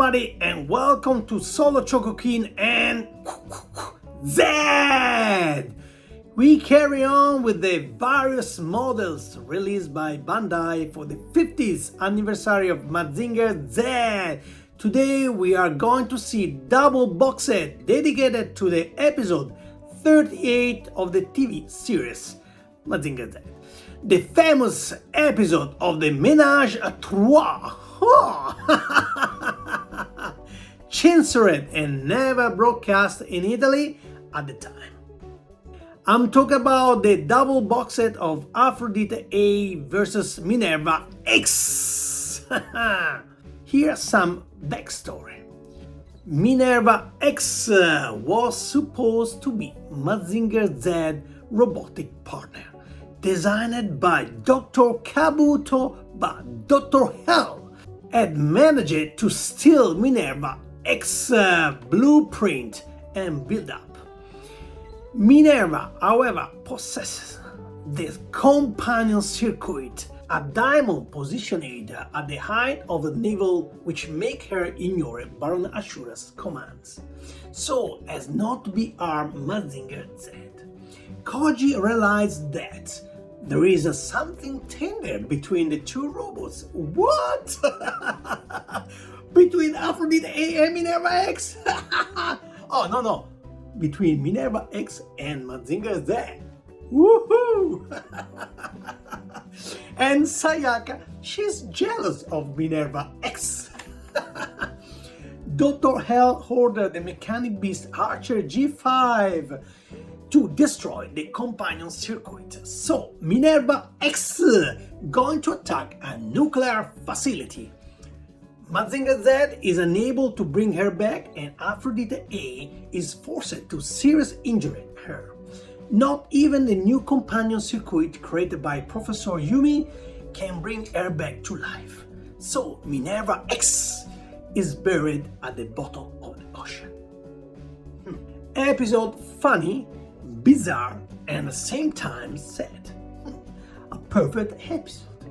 everybody, and welcome to Solo Chocokin and Z! We carry on with the various models released by Bandai for the 50th anniversary of Mazinger Z. Today we are going to see double box set dedicated to the episode 38 of the TV series Mazinger Z. The famous episode of the Ménage à Trois. Censored and never broadcast in Italy at the time. I'm talking about the double box set of Aphrodite A versus Minerva X. Here's some backstory. Minerva X was supposed to be Mazinger Z robotic partner, designed by Dr. Kabuto, but Dr. Hell had managed to steal Minerva X blueprint and build up. Minerva, however, possesses this companion circuit, a diamond positioned at the height of the navel, which make her ignore Baron Ashura's commands, so as not to be armed Mazinger Z. Koji realized that there is something tender between the two robots. What? Between Aphrodite A and Minerva X? Oh, no. Between Minerva X and Mazinger Z. Woohoo! And Sayaka, she's jealous of Minerva X. Dr. Hell ordered the mechanic beast Archer G5 to destroy the companion circuit. So Minerva X going to attack a nuclear facility. Mazinger Z is unable to bring her back, and Aphrodite A is forced to seriously injure her. Not even the new companion circuit created by Professor Yumi can bring her back to life. So Minerva X is buried at the bottom of the ocean. Episode funny, bizarre, and at the same time sad. A perfect episode.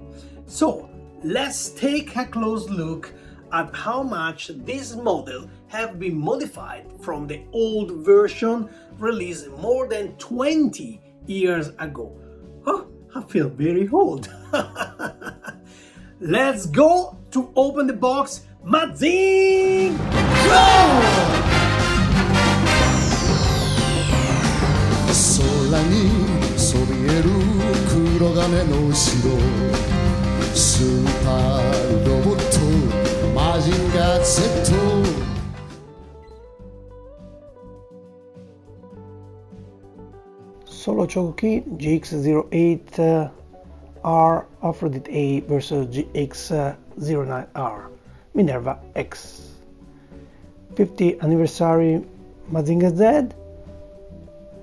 So let's take a close look at how much this model have been modified from the old version released more than 20 years ago. Oh, I feel very old. Let's go to open the box. Mazing! Go! 空にそびえる黒金の城スーパーロボットマジンガー Z Solo Chocokin Gx08R Aphrodite A versus GX09R Minerva X. 50th anniversary Mazinger Z.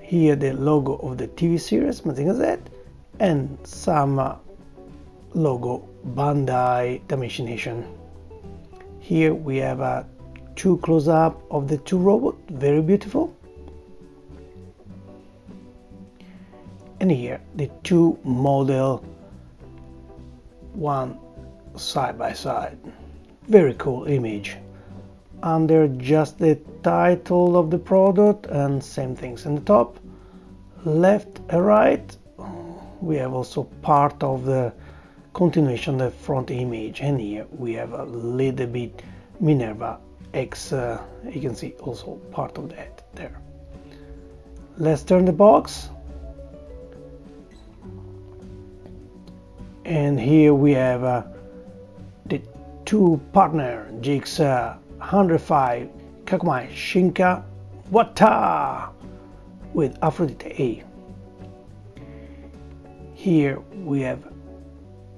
Here the logo of the TV series Mazinger Z and some logo Bandai Damation. Here we have a two close-up of the two robots, very beautiful. And here the two model, one side by side. Very cool image. Under just the title of the product and same things in the top. Left and right we have also part of the continuation of the front image, and here we have a little bit Minerva X, you can see also part of that there. Let's turn the box, and here we have the two partner GX09R Kakumai Shinka Wata with Aphrodite A. Here we have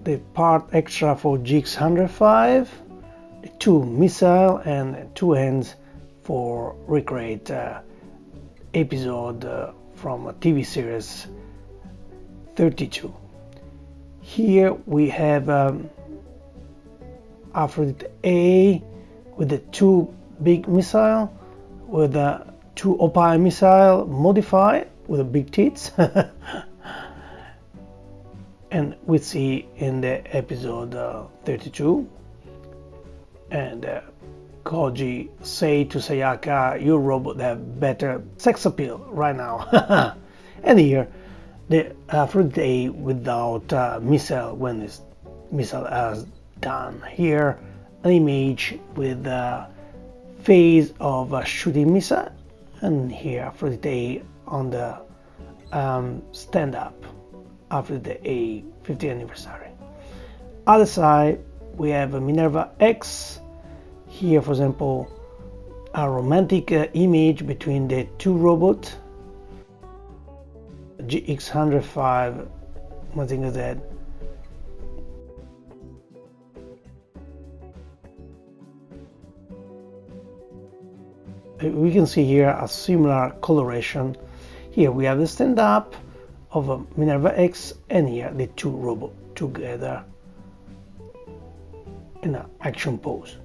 the part extra for GX09R, the two missile and two hands for recreate episode from a TV series 32. Here we have Aphrodite A with the two big missile, with the two Opal missile modified with the big tits. And we see in the episode 32, and Koji say to Sayaka, your robot have better sex appeal right now. And here, the Aphrodite without missile when this missile is done. Here, an image with the phase of a shooting missile, and here Aphrodite on the stand-up after the A 50th anniversary. Other side, we have a Minerva X. Here, for example, a romantic image between the two robots, GX09R Minerva Z. We can see here a similar coloration. Here we have the stand-up of a Minerva X, and here the two robots together in an action pose.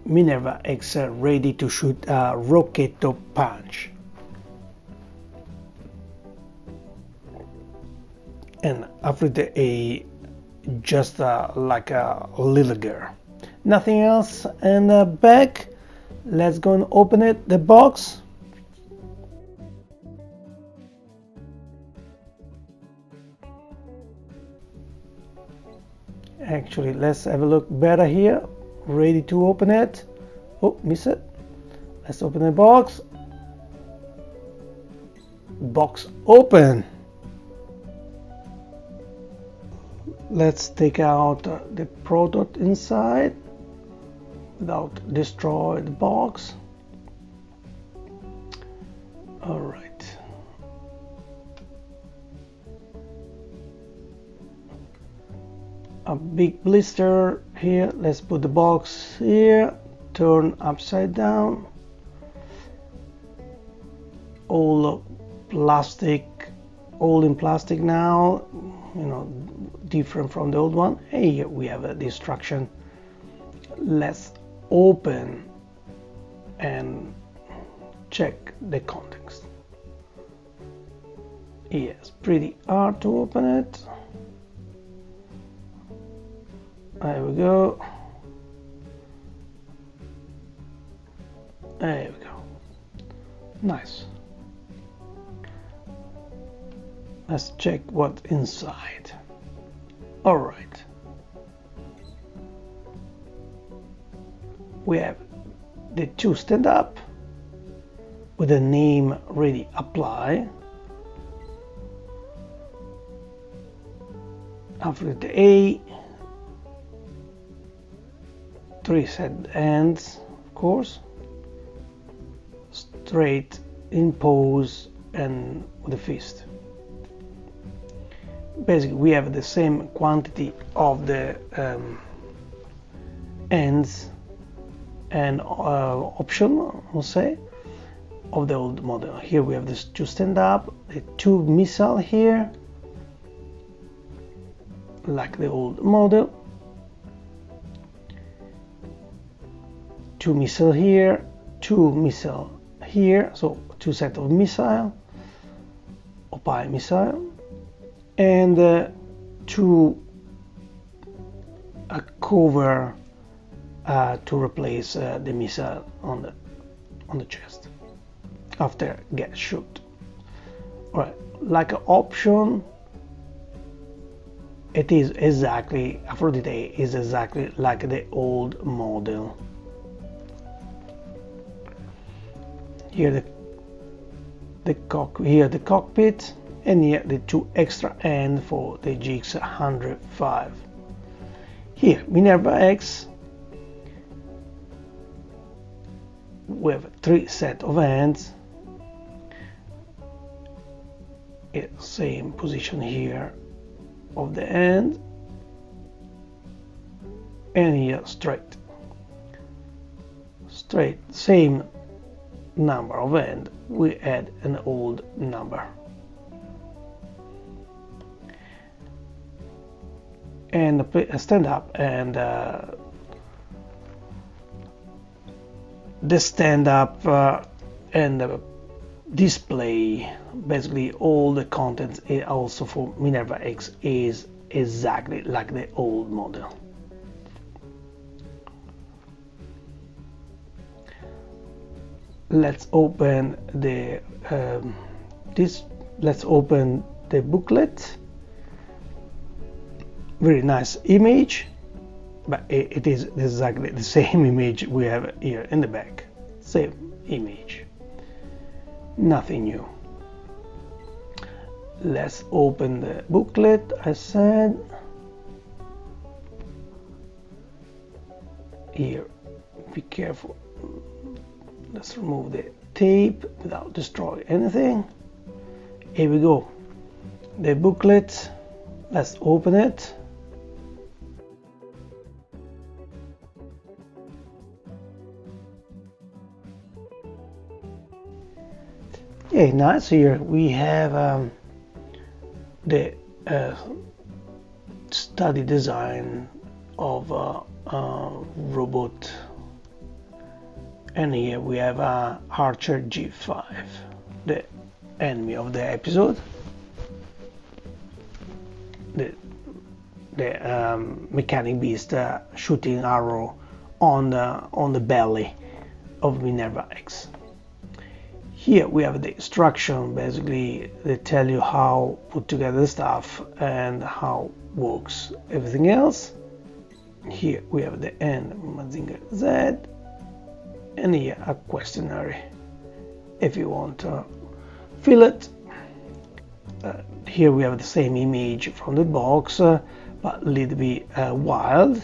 Minerva X ready to shoot a Rocketto punch. And Aphrodite just like a little girl. Nothing else. And back, let's go and open it, the box. Actually, let's have a look better here. Ready to open it. Oh, miss it. Let's open the box. Box open. Let's take out the product inside without destroy the box. All right. A big blister here. Let's put the box here, turn upside down. All plastic, all in plastic now, you know, different from the old one. And here we have the instruction. Let's open and check the context. Yes, pretty hard to open it. There we go. There we go. Nice. Let's check what's inside. All right. We have the two stand-up with the name ready apply. After the A, 3 set ends, of course, straight in pose and with the fist. Basically, we have the same quantity of the ends and option, I'll say, of the old model. Here we have this two stand-up, the two missile here, like the old model. Two missile here, two missile here, so two set of missile, opine missile, and two cover to replace the missile on the chest after get shoot. All right, like an option, it is exactly, Aphrodite is exactly like the old model. Here the cockpit, and here the two extra ends for the GX09R. Here Minerva X, we have 3 set of ends. Same position here of the end, and here straight, same number of end, we add an old number. And stand up and the stand up and the display, basically all the contents also for Minerva X is exactly like the old model. let's open the let's open the booklet. Very nice image, but it is exactly the same image we have here in the back. Same image, nothing new. Let's open the booklet. I said here, be careful. Let's remove the tape without destroying anything. Here we go, the booklet. Let's open it. Yeah, nice. Here we have the study design of robot, and here we have Archer G5, the enemy of the episode, the mechanic beast shooting arrow on the belly of Minerva X. Here we have the instruction. Basically they tell you how put together the stuff and how works everything else. Here we have the end Mazinger Z, and here a questionnaire if you want to fill it. Here we have the same image from the box, but a little bit wild.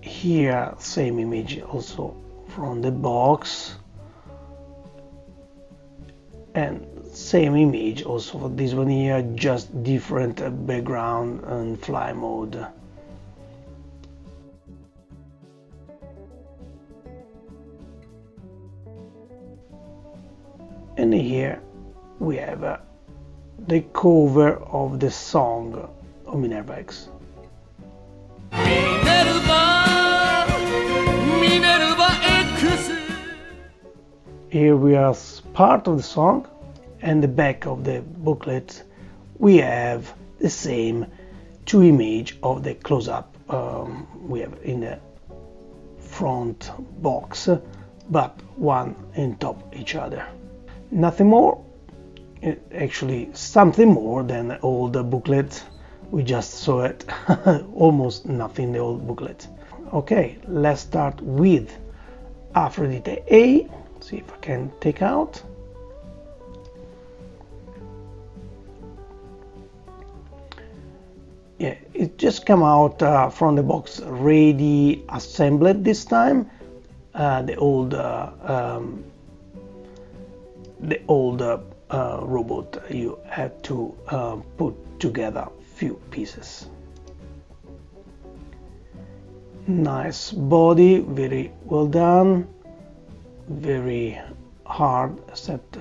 Here same image also from the box, and same image also for this one here, just different background and fly mode. And here we have the cover of the song of Minerva X. Minerva X. Here we are part of the song, and the back of the booklet we have the same two image of the close-up we have in the front box, but one on top each other. Nothing more, actually something more than the old booklet. We just saw it. Almost nothing in the old booklet. Okay, let's start with Aphrodite A. See if I can take out. Yeah, it just come out from the box ready assembled this time. The old robot, you have to put together few pieces. Nice body, very well done, very hard, except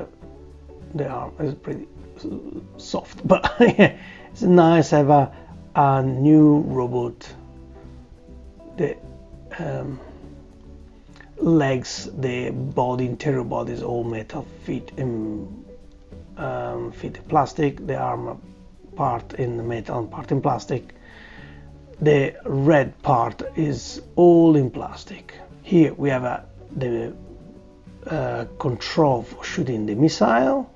the arm is pretty soft, but it's nice to have a new robot. The legs, the body, interior body is all metal, feet in plastic, the arm part in metal and part in plastic. The red part is all in plastic. Here we have the control for shooting the missile.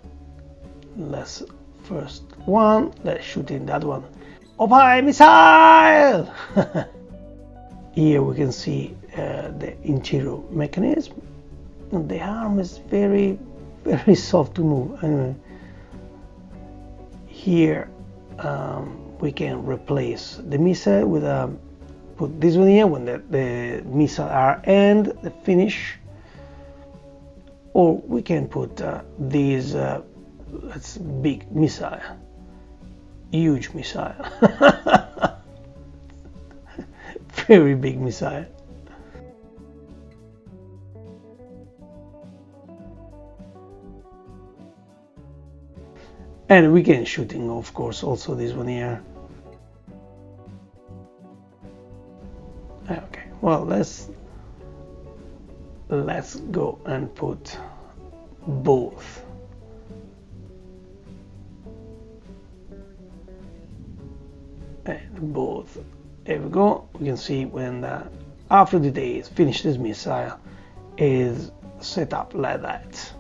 Let's first one, let's shoot in that one. Opie missile! Here we can see the interior mechanism. And the arm is very soft to move. Anyway, here we can replace the missile with put this one here when the missile are end the finish, or we can put this that's big missile, huge missile, very big missile. And we can shooting, of course, also this one here. Okay, well, let's go and put both. And both. There we go. We can see when Aphrodite is finished this missile, is set up like that.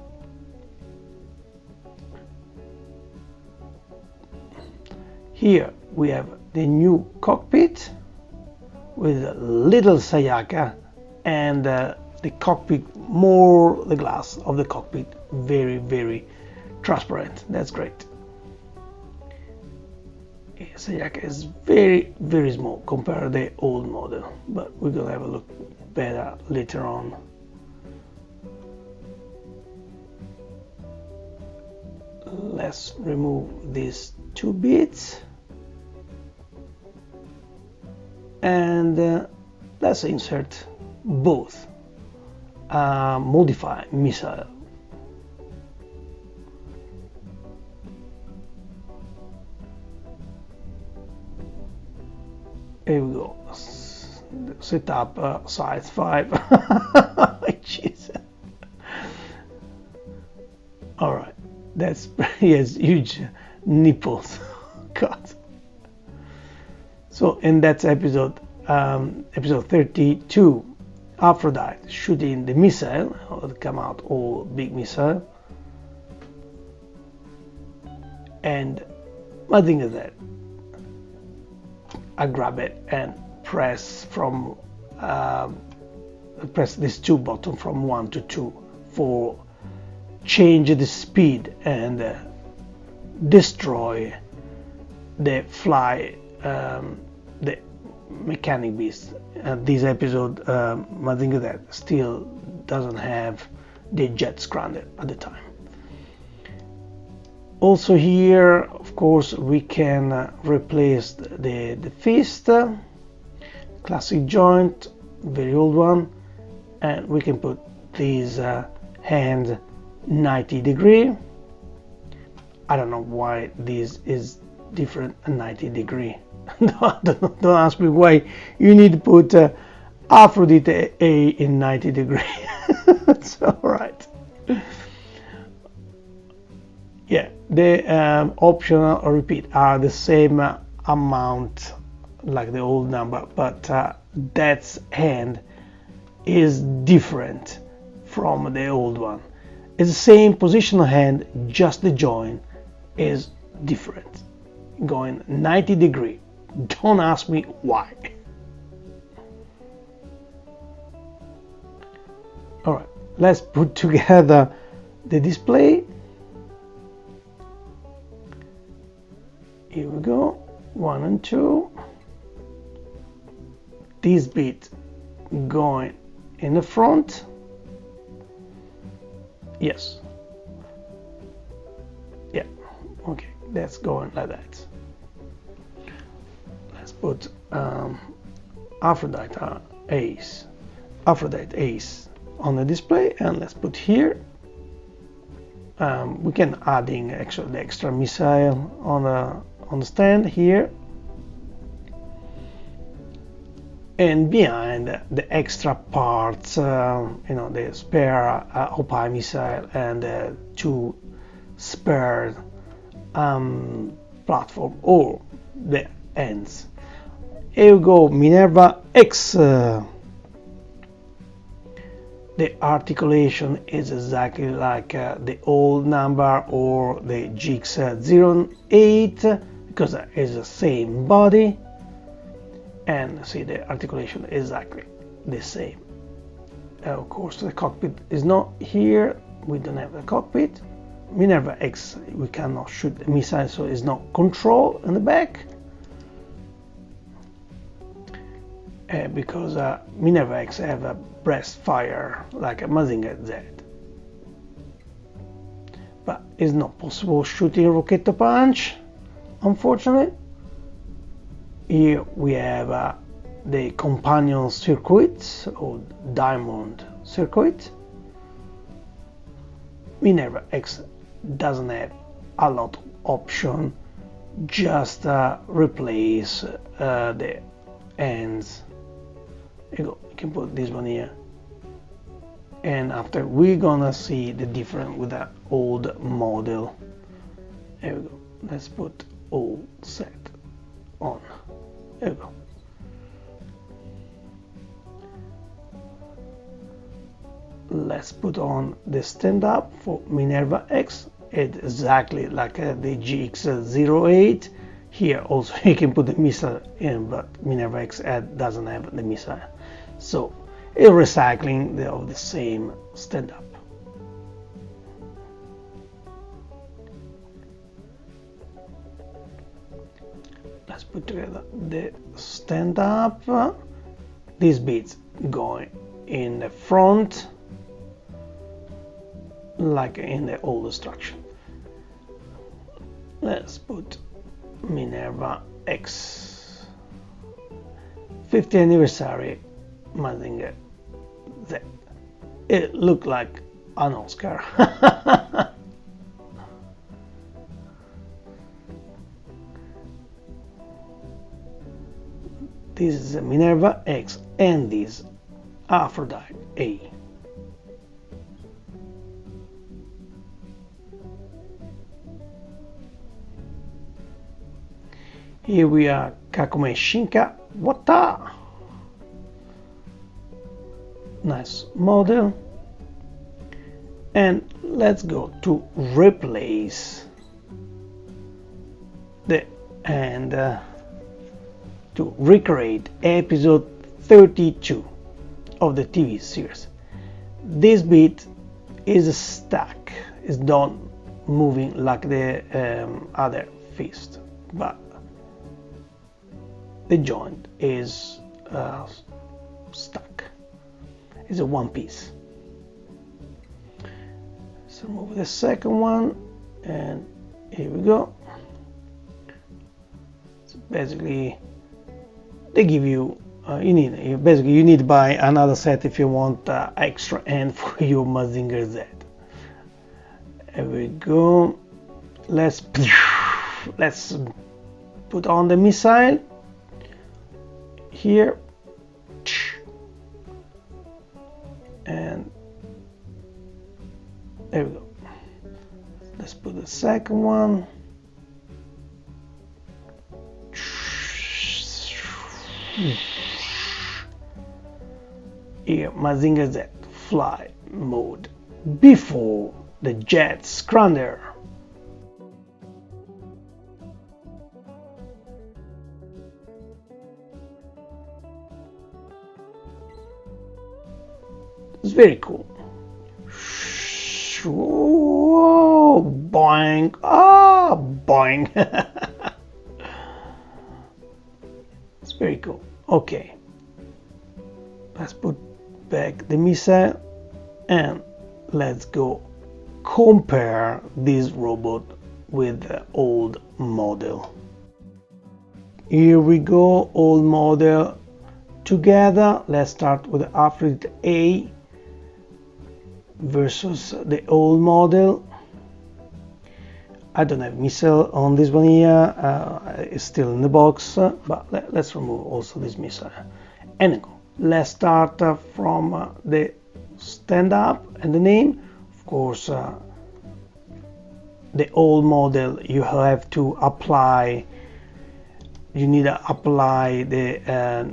Here we have the new cockpit with a little Sayaka, and the cockpit, more the glass of the cockpit, very transparent. That's great. Sayaka is very small compared to the old model, but we're gonna have a look better later on. Let's remove these two bits and let's insert both modify missile. Here we go. Set up size 5. Jesus. All right, that's he has huge nipples. God. So, and that's episode 32. Aphrodite shooting the missile. It'll come out all big missile. And I think of that. I grab it and press from press these two buttons from 1 to 2 for change the speed and destroy the fly the mechanic beast. This episode I think that still doesn't have the jets grounded at the time. Also here, of course, we can replace the fist, classic joint, very old one, and we can put this hand 90 degree. I don't know why this is different 90 degree. Don't ask me why you need to put Aphrodite A in 90 degree. It's alright. Yeah, the optional or repeat are the same amount like the old number, but that hand is different from the old one. It's the same positional hand, just the joint is different, going 90 degree. Don't ask me why. All right, let's put together the display. Here we go, 1 and 2. This bit going in the front. Yes. Yeah, okay, that's going like that. Let's put Aphrodite Ace on the display, and let's put here. We can adding actually the extra missile on the stand here, and behind the extra parts, the spare Opie missile and two spare platform or the ends. Here we go, Minerva X. The articulation is exactly like the old number or the GX08 because it is the same body, and see the articulation exactly the same. Of course, the cockpit is not here. We don't have the cockpit. Minerva X, we cannot shoot a missile, so it's not control in the back. Because Minerva X have a breast fire like a Mazinger Z, but it's not possible shooting Rocchetto Punch, unfortunately. Here we have the companion circuit or diamond circuit. Minerva X doesn't have a lot of option, just replace the ends. You can put this one here, and after we're gonna see the difference with the old model. There we go. Let's put all set on. There we go. Let's put on the stand-up for Minerva X. It's exactly like the GX08. Here also you can put the missile in, but Minerva X doesn't have the missile. So it's recycling of the same stand-up. Let's put together the stand-up. These bits going in the front, like in the old instruction. Let's put Minerva X 50th anniversary Mazinger Z. It looked like an Oscar. This is a Minerva X and this Aphrodite A. Here we are Kakome Shinka Wata. Nice model. And let's go to replace the and to recreate episode 32 of the TV series. This bit is stuck, is not moving like the other fist, but the joint is stuck. It's a one piece. So remove the second one, and here we go. So basically, they give you you need to buy another set if you want extra end for your Mazinger Z. Here we go. Let's put on the missile here, and there we go. Let's put the second one. Here, Mazinger Z fly mode before the jet scrounder. It's very cool. Whoa, boing! Ah, boing! It's very cool. Okay, let's put back the missile and let's go compare this robot with the old model. Here we go, old model together. Let's start with the Aphrodite A versus the old model. I don't have missile on this one here, it's still in the box, but let's remove also this missile. Anyway, let's start from the stand-up and the name. Of course, the old model you have to apply, you need to apply the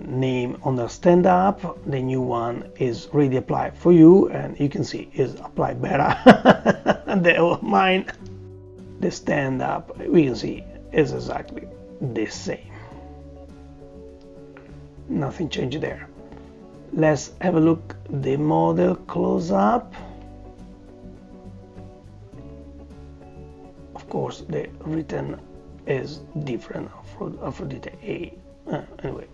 name on the stand-up. The new one is already applied for you, and you can see is applied better than mine. The stand-up, we can see, is exactly the same. Nothing changed there. Let's have a look at the model close up. Of course, the written is different for Aphrodite A. Anyway,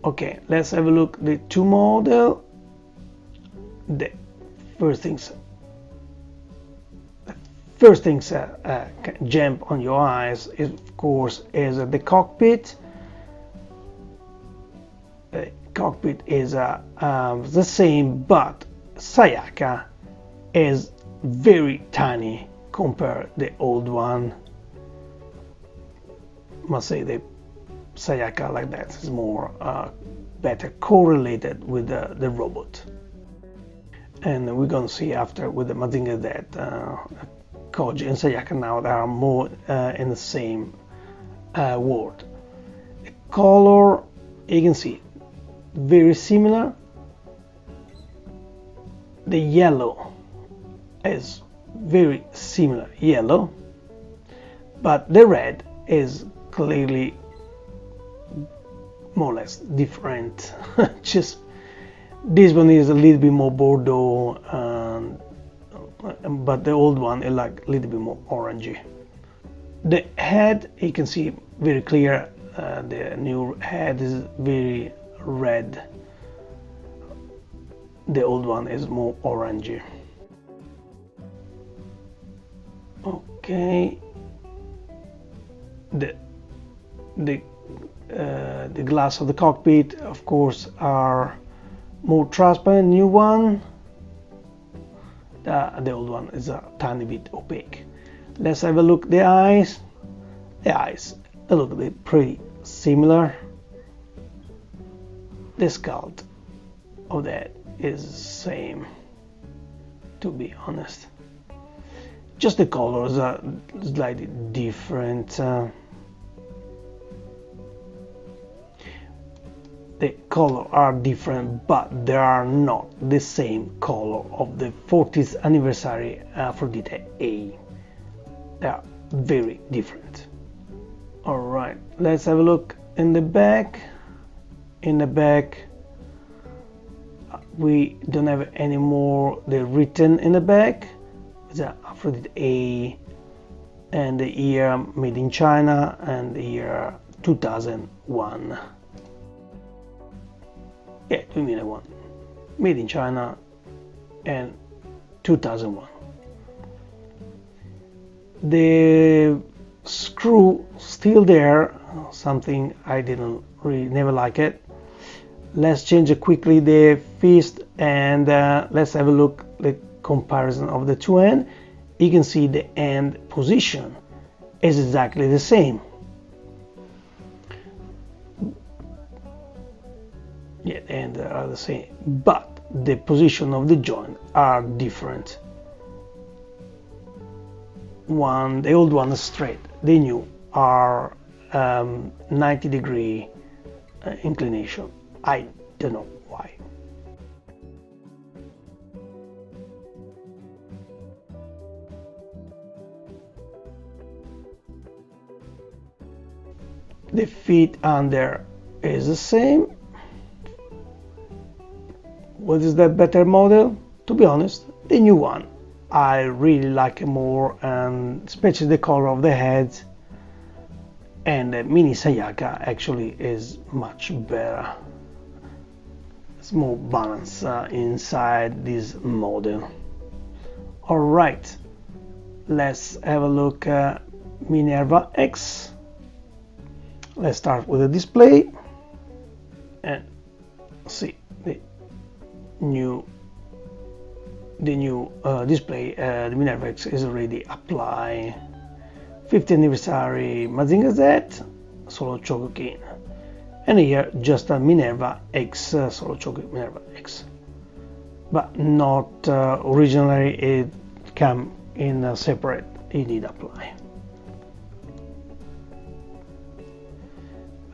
okay, let's have a look at the two model. The first things jump on your eyes is, of course, is the cockpit. The cockpit is the same, but Sayaka is very tiny compared to the old one. Must say the Sayaka like that is more better correlated with the robot. And we're gonna see after with the Mazinger Z, Koji and Sayaka now they are more in the same world. The color, you can see, very similar. The yellow is very similar yellow, but the red is clearly more or less different. Just this one is a little bit more Bordeaux, but the old one is like a little bit more orangey. The head, you can see very clear, the new head is very red. The old one is more orangey. Okay. The glass of the cockpit, of course, are more transparent. New one. The old one is a tiny bit opaque. Let's have a look. The eyes. The eyes look pretty similar. The sculpt of that is the same, to be honest. Just the colors are slightly different. The colors are different, but they are not the same color of the 40th anniversary Aphrodite A. They are very different. Alright, let's have a look in the back. In the back, we don't have any more the written in the back. It's a Aphrodite A, and the year made in China, and the year 2001. Yeah, 2001. Made in China and 2001. The screw still there, something I didn't really never like it. Let's change it quickly the fist, and let's have a look the comparison of the two ends. You can see the end position is exactly the same. Yeah, the ends are the same, but the position of the joint are different. The old one is straight, the new are 90-degree inclination. I don't know why. The feet under is the same. What is the better model? To be honest, the new one. I really like it more, and especially the color of the head. And the Mini Sayaka actually is much better. It's more balance inside this model. Alright, let's have a look at Minerva X. Let's start with the display and see the new display. The Minerva X is already applied. 50th anniversary Mazinger Z Solo Chocokin, and here just a Minerva X Solo Choco Minerva X, but not originally it came in a separate. You need apply.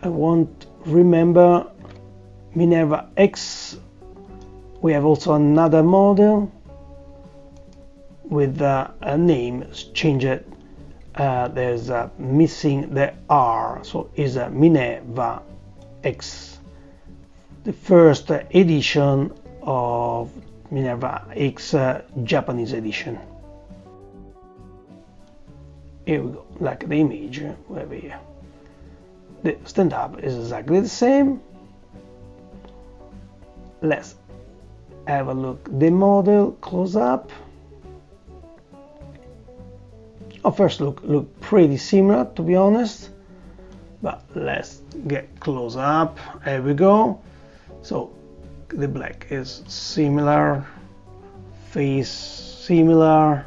I won't remember Minerva X. We have also another model with a name changed. There's missing the R, so is a Minerva X, the first edition of Minerva X Japanese edition. Here we go, like the image over here. The stand-up is exactly the same. Let's have a look the model close up. First look pretty similar, to be honest, but let's get close up. There we go. So the black is similar, face similar,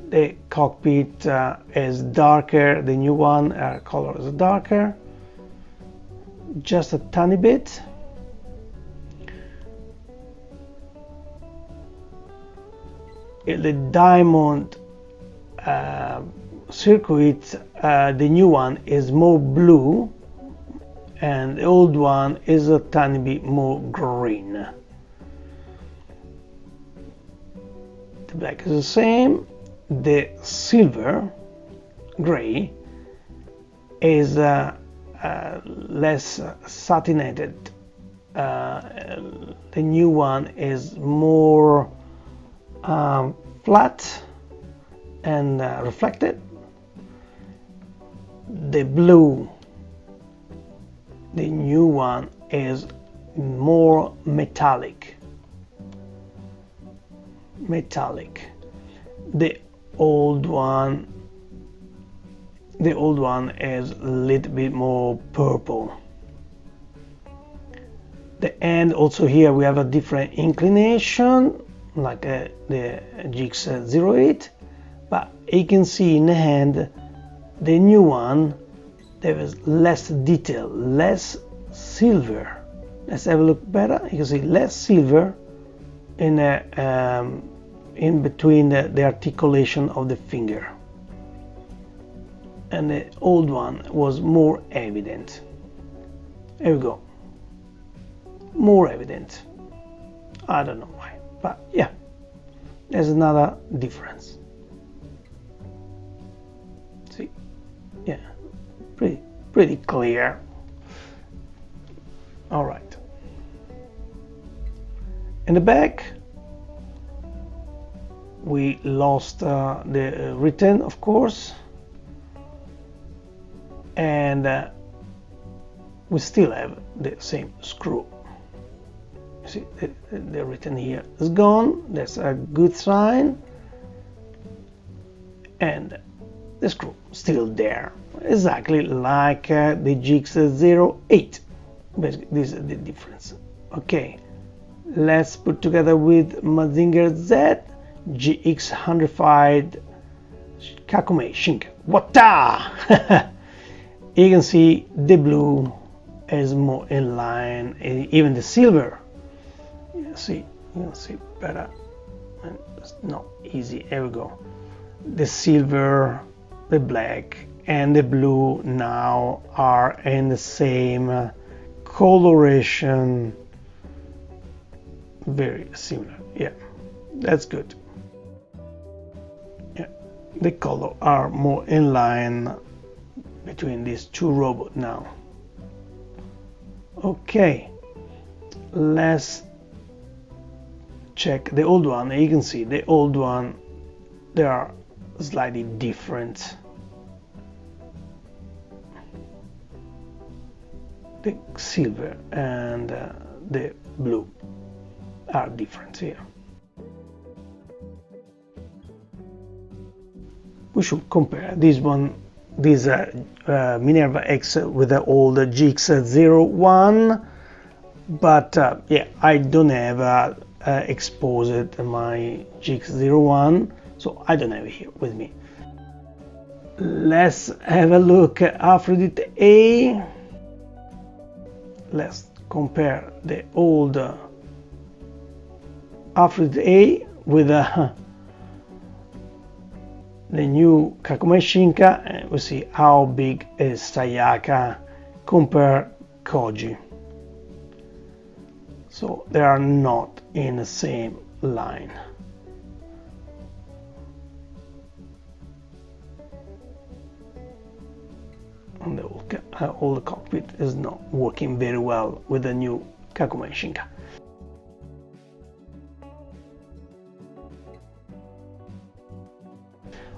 the cockpit is darker, the new one color is darker, just a tiny bit. The diamond circuit, the new one is more blue, and the old one is a tiny bit more green. the black is the same. The silver gray is less satinated. The new one is more flat and reflected. The blue, the new one, is more metallic. The old one is a little bit more purple. And also here we have a different inclination, like the GX08, but you can see in the hand the new one, there is less detail, less silver. Let's have a look better. You can see less silver in between the articulation of the finger, and the old one was more evident. Here we go, more evident. I don't know why, but yeah, there's another difference. See, yeah, pretty clear. All right. In the back, we lost the written, of course, and we still have the same screw. You see, the written here is gone. That's a good sign, and the screw still there, exactly like the GX08. Basically, this is the difference. Okay. Let's put together with Mazinger Z GX09R Minerva Wata! You can see the blue is more in line, even the silver. You can see better. And it's not easy. Here we go. The silver, the black, and the blue now are in the same coloration. Very similar. Yeah, that's good. Yeah, the color are more in line between these two robots now. Okay, let's check the old one. You can see the old one, they are slightly different. The silver and the blue are different here. We should compare this Minerva X with the old GX01, but yeah, I don't have exposed my GX01, so I don't have it here with me. Let's have a look at Aphrodite A. Let's compare the old Aphrodite A with the new Kakumei Shinka, and we see how big is Sayaka compared Koji. So they are not in the same line. And the old cockpit is not working very well with the new Kakumei Shinka.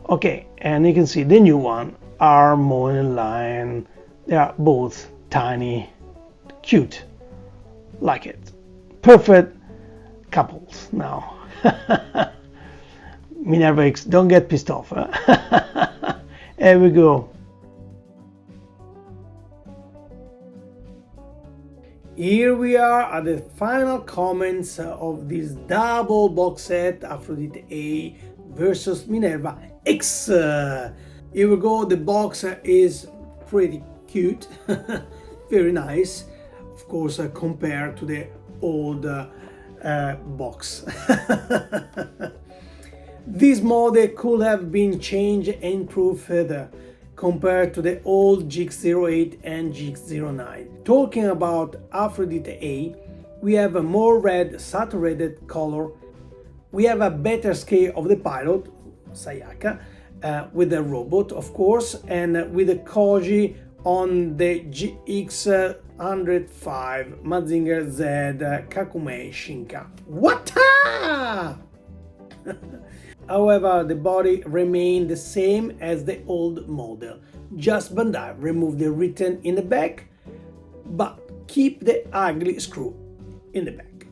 Okay, and you can see the new one are more in line. They are both tiny, cute, like it. Perfect couples now. Minerva X, don't get pissed off. Huh? Here we go. Here we are at the final comments of this double box set Aphrodite A versus Minerva X. Here we go. The box is pretty cute, very nice, of course, compared to the old box. This model could have been changed and improved further compared to the old GX08 and GX09. Talking about Aphrodite A, we have a more red saturated color We have a better scale of the pilot, Sayaka, with the robot, of course, and with the Koji on the GX09R Mazinger Z Kakume Shinka. Wata! However, the body remained the same as the old model. Just Bandai removed the written in the back, but keep the ugly screw in the back.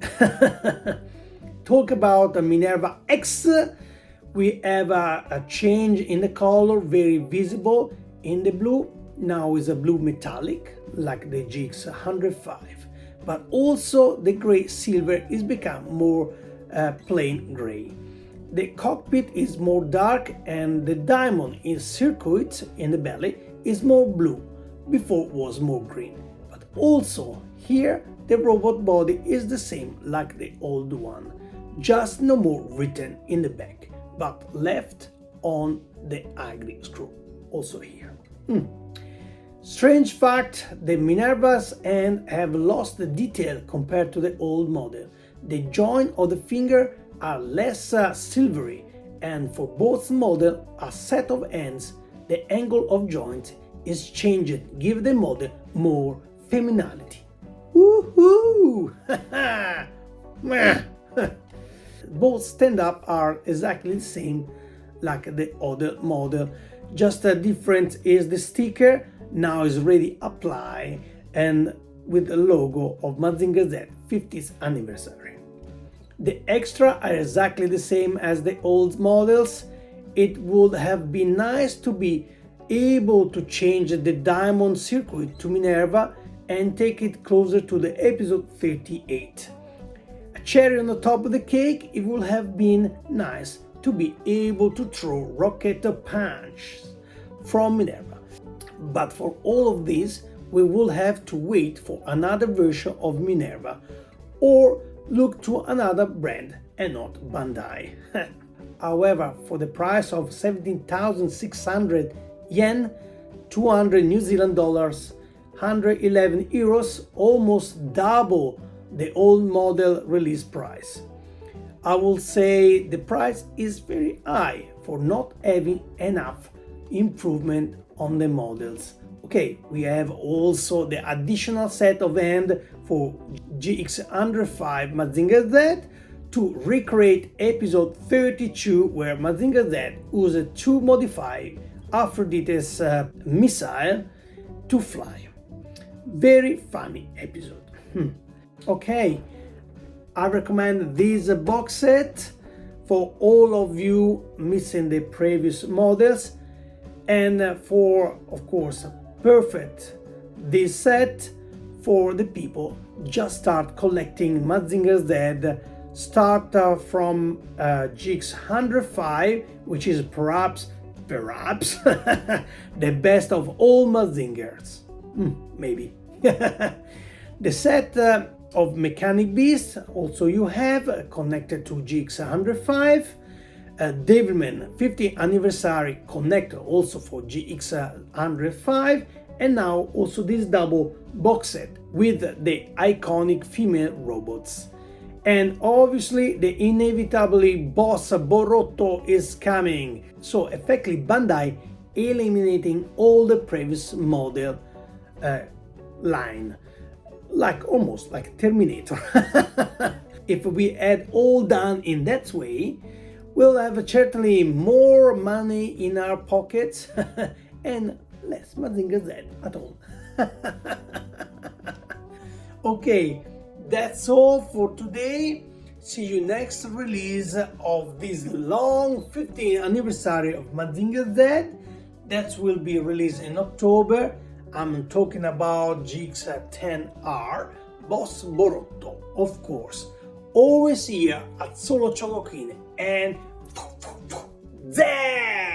Talk about the Minerva X. We have a change in the color, very visible in the blue. Now is a blue metallic, like the GX09R, but also the gray silver is become more plain gray. The cockpit is more dark and the diamond in circuit in the belly is more blue, before was more green. But also here the robot body is the same like the old one, just no more written in the back, but left on the ugly screw, also here. Strange fact, the Minerva's end have lost the detail compared to the old model. The joint of the finger are less silvery, and for both model a set of ends, the angle of joint is changed, give the model more femininity. Woohoo! Both stand-up are exactly the same like the other model, just a difference is the sticker now is already applied and with the logo of Mazinger Z 50th anniversary. The extra are exactly the same as the old models. It would have been nice to be able to change the diamond circuit to Minerva and take it closer to the episode 38. A cherry on the top of the cake, it would have been nice to be able to throw rocket punches from Minerva. But for all of this, we will have to wait for another version of Minerva or look to another brand and not Bandai. However, for the price of 17,600 yen, 200 New Zealand dollars, 111 euros, almost double the old model release price. I will say the price is very high for not having enough improvement on the models. Okay, we have also the additional set of hand for GX09R Mazinger Z to recreate episode 32 where Mazinger Z used to modify Aphrodite's missile to fly. Very funny episode. Okay, I recommend this box set for all of you missing the previous models, and for, of course, perfect this set for the people just start collecting Mazinger Z. Start from GX09R, which is perhaps the best of all Mazingers. Maybe. The set of Mechanic Beast also you have connected to GX09R. Devilman 50th anniversary connector also for GX09R, and now also this double box set with the iconic female robots. And obviously the inevitably boss Borotto is coming, so effectively Bandai eliminating all the previous model line, like almost like Terminator. If we had all done in that way, we'll have certainly more money in our pockets and less Mazinger Z at all. Okay, that's all for today. See you next release of this long 15th anniversary of Mazinger Z. That will be released in October. I'm talking about GX10R Boss Borotto, of course. Always here at Solo Chocokine and there!